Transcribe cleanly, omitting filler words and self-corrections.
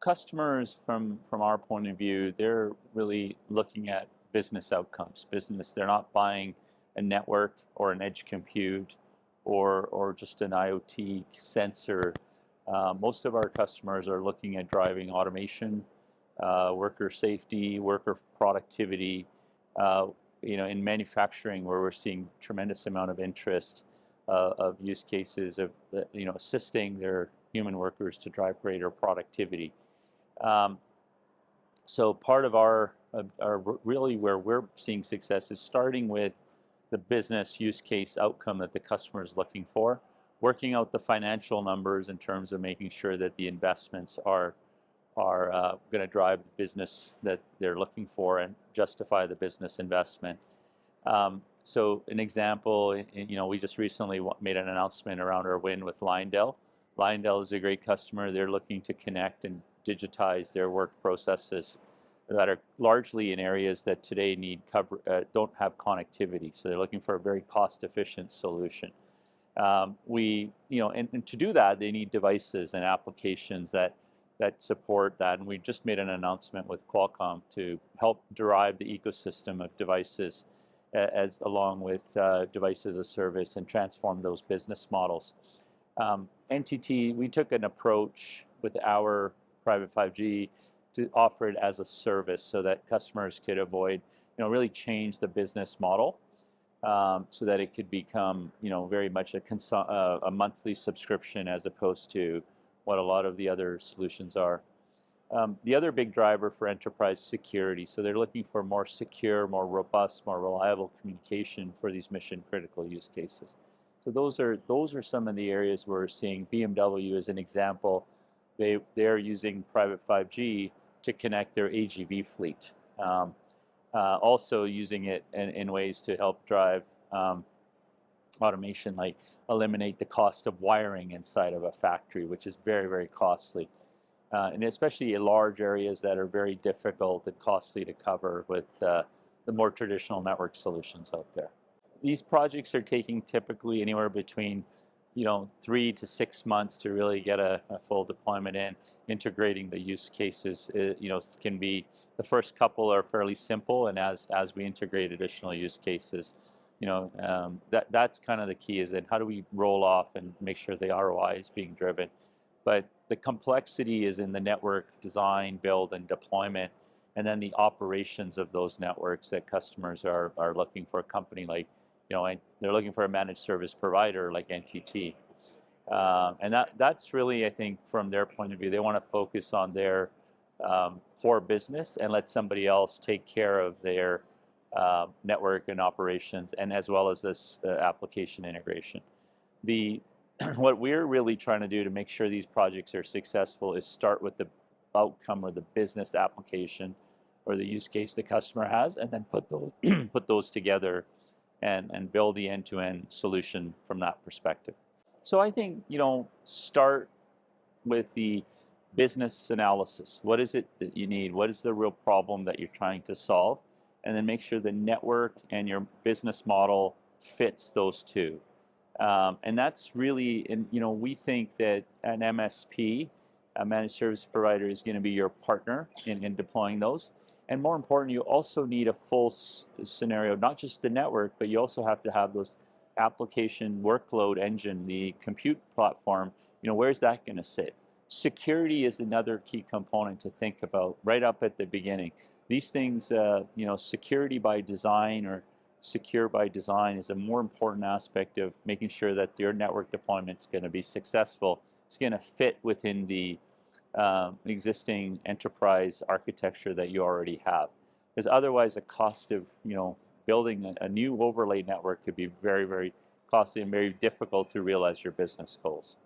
customers, from our point of view, they're really looking at business outcomes. Business, they're not buying a network or an edge compute or just an IoT sensor. Most of our customers are looking at driving automation, worker safety, worker productivity. Uh, in manufacturing, where we're seeing tremendous amount of interest of use cases of assisting their human workers to drive greater productivity. Um, so part of our really where we're seeing success is starting with the business use case outcome that the customer is looking for, working out the financial numbers in terms of making sure that the investments are going to drive the business that they're looking for and justify the business investment. So an example, we just recently made an announcement around our win with Lyondell. Lyondell is a great customer. They're looking to connect and digitize their work processes that are largely in areas that today don't have connectivity. So they're looking for a very cost-efficient solution. And to do that, they need devices and applications that support that. And we just made an announcement with Qualcomm to help derive the ecosystem of devices along with device as a service and transform those business models. NTT, we took an approach with our private 5G to offer it as a service so that customers could avoid, really change the business model so that it could become, very much a monthly subscription as opposed to what a lot of the other solutions are. The other big driver for enterprise security, so they're looking for more secure, more robust, more reliable communication for these mission critical use cases. So those are some of the areas where we're seeing. BMW as an example. They're using private 5G to connect their AGV fleet. Also using it in ways to help drive automation, like eliminate the cost of wiring inside of a factory, which is very, very costly. And especially in large areas that are very difficult and costly to cover with the more traditional network solutions out there. These projects are taking typically anywhere between 3 to 6 months to really get a full deployment in. Integrating the use cases, can be, the first couple are fairly simple, and as we integrate additional use cases, that's kind of the key, is that how do we roll off and make sure the ROI is being driven. But the complexity is in the network design, build, and deployment, and then the operations of those networks that customers are looking for a company like, and they're looking for a managed service provider like NTT. And that's really, I think, from their point of view, they want to focus on their core business and let somebody else take care of their network and operations, and as well as this application integration. What we're really trying to do to make sure these projects are successful is start with the outcome or the business application or the use case the customer has, and then put those put those together and build the end-to-end solution from that perspective. So I think, start with the business analysis. What is it that you need? What is the real problem that you're trying to solve? And then make sure the network and your business model fits those two. And that's really, we think that an MSP, a managed service provider, is going to be your partner in deploying those. And more important, you also need a full scenario, not just the network, but you also have to have those application workload engine, the compute platform. Where's that going to sit? Security is another key component to think about right up at the beginning. These things, security by design or secure by design is a more important aspect of making sure that your network deployment is going to be successful. It's going to fit within the existing enterprise architecture that you already have. Because otherwise, the cost of building a new overlay network could be very, very costly and very difficult to realize your business goals.